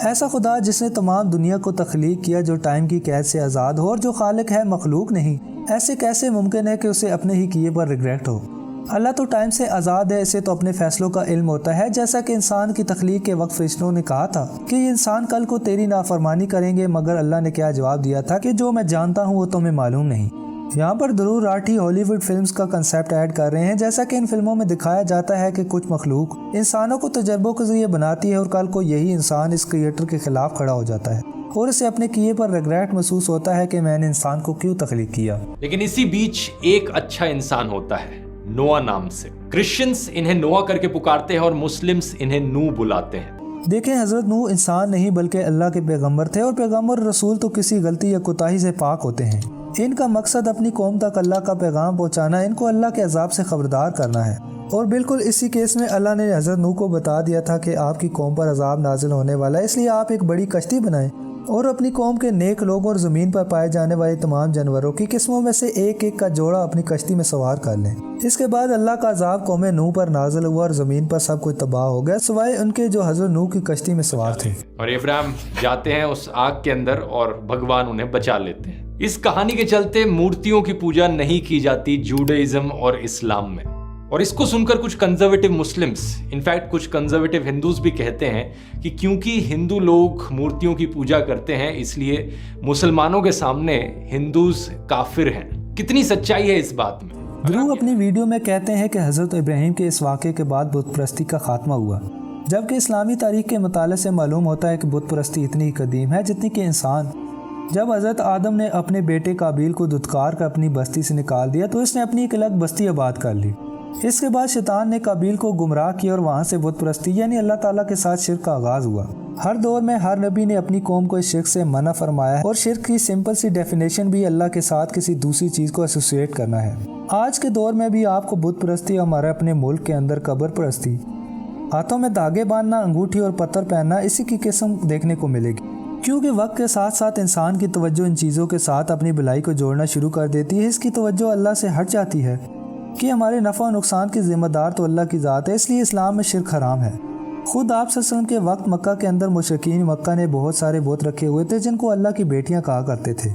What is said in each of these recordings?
ایسا خدا جس نے تمام دنیا کو تخلیق کیا، جو ٹائم کی قید سے آزاد ہو اور جو خالق ہے مخلوق نہیں، ایسے کیسے ممکن ہے کہ اسے اپنے ہی کیے پر ریگریٹ ہو؟ اللہ تو ٹائم سے آزاد ہے، اسے تو اپنے فیصلوں کا علم ہوتا ہے، جیسا کہ انسان کی تخلیق کے وقت فرشتوں نے کہا تھا کہ یہ انسان کل کو تیری نافرمانی کریں گے، مگر اللہ نے کیا جواب دیا تھا کہ جو میں جانتا ہوں وہ تمہیں معلوم نہیں۔ یہاں پر ضرور راٹھی ہالی ووڈ فلمز کا کنسیپٹ ایڈ کر رہے ہیں، جیسا کہ ان فلموں میں دکھایا جاتا ہے کہ کچھ مخلوق انسانوں کو تجربوں کے ذریعے بناتی ہے اور کل کو یہی انسان اس کریٹر کے خلاف کھڑا ہو جاتا ہے اور اسے اپنے کیے پر ریگریٹ محسوس ہوتا ہے کہ میں نے انسان کو کیوں تخلیق کیا۔ لیکن اسی بیچ ایک اچھا انسان ہوتا ہے نوح نام سے۔ کرسچنز انہیں نوح کر کے پکارتے ہیں اور مسلمز انہیں نوح بلاتے ہیں۔ دیکھیں، حضرت نوح انسان نہیں بلکہ اللہ کے پیغمبر تھے، اور پیغمبر رسول تو کسی غلطی یا کوتاہی سے پاک ہوتے ہیں۔ ان کا مقصد اپنی قوم تک اللہ کا پیغام پہنچانا، ان کو اللہ کے عذاب سے خبردار کرنا ہے، اور بالکل اسی کیس میں اللہ نے حضرت نوح کو بتا دیا تھا کہ آپ کی قوم پر عذاب نازل ہونے والا ہے، اس لیے آپ ایک بڑی کشتی بنائیں اور اپنی قوم کے نیک لوگوں اور زمین پر پائے جانے والے تمام جانوروں کی قسموں میں سے ایک ایک کا جوڑا اپنی کشتی میں سوار کر لیں۔ اس کے بعد اللہ کا عذاب قوم نوح پر نازل ہوا اور زمین پر سب کچھ تباہ ہو گیا سوائے ان کے جو حضرت نوح کی کشتی میں سوار تھے۔ اور ابراہیم جاتے ہیں اس آگ کے اندر اور بھگوان انہیں بچا لیتے ہیں۔ اس کہانی کے چلتے مورتیوں کی پوجا نہیں کی جاتی جوڈائزم اور اسلام میں، اور اس کو سن کر کچھ کنزرویٹو مسلمز، انفیکٹ کچھ کنزرویٹو ہندوز بھی کہتے ہیں کہ کیونکہ ہندو لوگ مورتیوں کی پوجا کرتے ہیں اس لیے مسلمانوں کے سامنے ہندوز کافر ہیں۔ کتنی سچائی ہے اس بات میں؟ درو اپنی ویڈیو میں کہتے ہیں کہ حضرت ابراہیم کے اس واقعے کے بعد بت پرستی کا خاتمہ ہوا، جبکہ اسلامی تاریخ کے مطالعے سے معلوم ہوتا ہے کہ بت پرستی اتنی ہی قدیم ہے جتنی کہ انسان۔ جب حضرت آدم نے اپنے بیٹے قابیل کو دھتکار کر اپنی بستی سے نکال دیا تو اس نے اپنی ایک الگ بستی آباد کر لی۔ اس کے بعد شیطان نے قابیل کو گمراہ کیا اور وہاں سے بت پرستی یعنی اللہ تعالیٰ کے ساتھ شرک کا آغاز ہوا۔ ہر دور میں ہر نبی نے اپنی قوم کو اس شرک سے منع فرمایا ہے، اور شرک کی سمپل سی ڈیفینیشن بھی اللہ کے ساتھ کسی دوسری چیز کو ایسوسیٹ کرنا ہے۔ آج کے دور میں بھی آپ کو بت پرستی اور ہمارے اپنے ملک کے اندر قبر پرستی، ہاتھوں میں دھاگے باندھنا، انگوٹھی اور پتھر پہننا اسی کی قسم دیکھنے کو ملے گی، کیونکہ وقت کے ساتھ ساتھ انسان کی توجہ ان چیزوں کے ساتھ اپنی بھلائی کو جوڑنا شروع کر دیتی ہے۔ اس کی توجہ اللہ سے ہٹ جاتی ہے کہ ہمارے نفع و نقصان کی ذمہ دار تو اللہ کی ذات ہے، اس لیے اسلام میں شرک حرام ہے۔ خود آپ صلی اللہ علیہ وسلم کے وقت مکہ کے اندر مشرکین مکہ نے بہت سارے بت رکھے ہوئے تھے جن کو اللہ کی بیٹیاں کہا کرتے تھے۔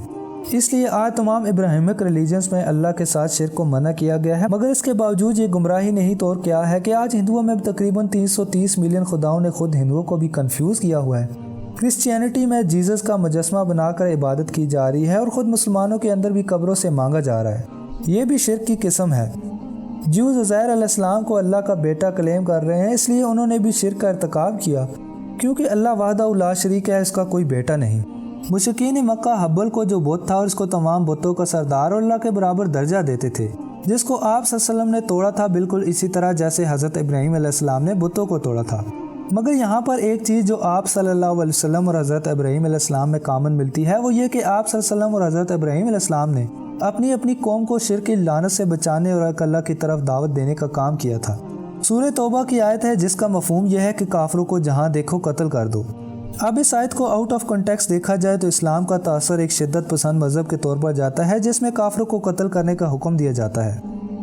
اس لیے آج تمام ابراہیمک ریلیجنز میں اللہ کے ساتھ شرک کو منع کیا گیا ہے، مگر اس کے باوجود یہ گمراہی نہیں تو اور کیا ہے کہ آج ہندوؤں میں تقریباً 330 ملین خداؤں نے خود ہندوؤں کو بھی کنفیوز کیا ہوا ہے۔ کرسچینٹی میں جیزس کا مجسمہ بنا کر عبادت کی جا رہی ہے، اور خود مسلمانوں کے اندر بھی قبروں سے مانگا جا رہا ہے، یہ بھی شرک کی قسم ہے۔ جیوز عزیر علیہ السلام کو اللہ کا بیٹا کلیم کر رہے ہیں، اس لیے انہوں نے بھی شرک کا ارتکاب کیا، کیونکہ اللہ وحدہ لا شریک ہے، اس کا کوئی بیٹا نہیں۔ مشرکین مکہ حبل کو جو بت تھا اور اس کو تمام بتوں کا سردار اور اللہ کے برابر درجہ دیتے تھے، جس کو آپ صلی اللہ علیہ وسلم نے توڑا تھا، بالکل اسی طرح جیسے حضرت ابراہیم علیہ السلام نے بتوں کو توڑا تھا۔ مگر یہاں پر ایک چیز جو آپ صلی اللہ علیہ وسلم اور حضرت ابراہیم علیہ السلام میں کامن ملتی ہے، وہ یہ کہ آپ صلی اللہ علیہ وسلم اور حضرت ابراہیم علیہ السلام نے اپنی قوم کو شرک کی لعنت سے بچانے اور ایک اللہ کی طرف دعوت دینے کا کام کیا تھا۔ سورہ توبہ کی آیت ہے جس کا مفہوم یہ ہے کہ کافروں کو جہاں دیکھو قتل کر دو۔ اب اس آیت کو آؤٹ آف کنٹیکسٹ دیکھا جائے تو اسلام کا تاثر ایک شدت پسند مذہب کے طور پر جاتا ہے جس میں کافروں کو قتل کرنے کا حکم دیا جاتا ہے،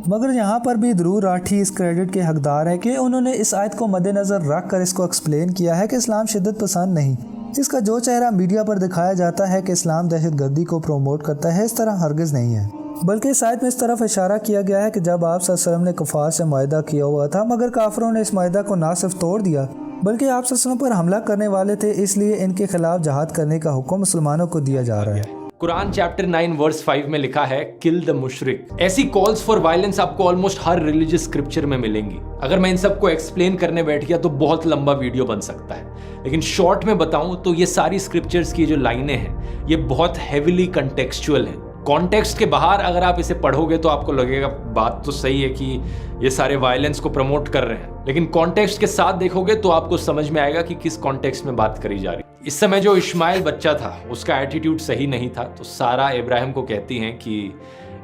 مگر یہاں پر بھی ضرور راٹھی اس کریڈٹ کے حقدار ہیں کہ انہوں نے اس آیت کو مد نظر رکھ کر اس کو ایکسپلین کیا ہے کہ اسلام شدت پسند نہیں۔ اس کا جو چہرہ میڈیا پر دکھایا جاتا ہے کہ اسلام دہشت گردی کو پروموٹ کرتا ہے، اس طرح ہرگز نہیں ہے، بلکہ اس آیت میں اس طرف اشارہ کیا گیا ہے کہ جب آپ صلی اللہ علیہ وسلم نے کفار سے معاہدہ کیا ہوا تھا، مگر کافروں نے اس معاہدہ کو نہ صرف توڑ دیا بلکہ آپ صلی اللہ علیہ وسلم پر حملہ کرنے والے تھے، اس لیے ان کے خلاف جہاد کرنے کا حکم مسلمانوں کو دیا جا رہا ہے۔ قرآن چیپٹر 9 ورس 5 میں لکھا ہے کل دا مشرک۔ ایسی کالز فار وائلنس آپ کو آلموسٹ ہر ریلیجس اسکرپچر میں ملیں گی۔ اگر میں ان سب کو ایکسپلین کرنے بیٹھ گیا تو بہت لمبا ویڈیو بن سکتا ہے، لیکن شارٹ میں بتاؤں تو یہ ساری اسکرپچرز کی جو لائنیں ہیں یہ بہت ہیویلی کنٹیکسچوئل ہیں۔ کانٹیکسٹ کے باہر اگر آپ اسے پڑھو گے تو آپ کو لگے گا بات تو صحیح ہے کہ یہ سارے وائلنس کو پروموٹ کر رہے ہیں، لیکن کانٹیکسٹ کے ساتھ دیکھو گے تو آپ کو سمجھ میں آئے گا کہ کس کانٹیکسٹ میں بات کری جا رہی ہے۔ اس سمے جو اشماعیل بچہ تھا اس کا ایٹیٹیوڈ صحیح نہیں تھا، تو سارا ابراہیم کو کہتی ہیں کہ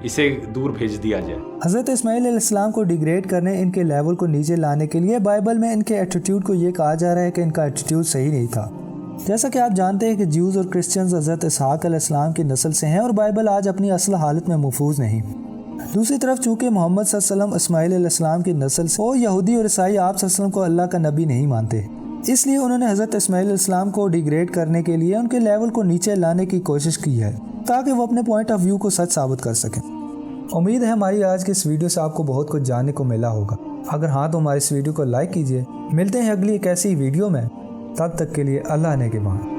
اسے دور بھیج دیا جائے۔ حضرت اسماعیل علیہ السلام کو ڈیگریڈ کرنے، ان کے لیول کو نیچے لانے کے لیے بائبل میں ان کے ایٹیٹیوڈ کو یہ کہا جا رہا ہے کہ ان کا ایٹیٹیوڈ صحیح نہیں تھا۔ جیسا کہ آپ جانتے ہیں کہ جیوز اور کرسچنز حضرت اسحاق علیہ السلام کی نسل سے ہیں اور بائبل آج اپنی اصل حالت میں محفوظ نہیں۔ دوسری طرف چونکہ محمد صلی اللہ علیہ وسلم اسماعیل علیہ السلام کی نسل سے اور یہودی اور عیسائی آپ صلی اللہ علیہ وسلم کو اللہ کا نبی نہیں مانتے، اس لیے انہوں نے حضرت اسماعیل علیہ السلام کو ڈیگریڈ کرنے کے لیے ان کے لیول کو نیچے لانے کی کوشش کی ہے تاکہ وہ اپنے پوائنٹ آف ویو کو سچ ثابت کر سکیں۔ امید ہے ہماری آج کی اس ویڈیو سے آپ کو بہت کچھ جاننے کو ملا ہوگا۔ اگر ہاں تو ہماری اس ویڈیو کو لائک کیجیے۔ ملتے ہیں اگلی ایک ایسی ویڈیو میں، تب تک کے لیے اللہ نے کے مان۔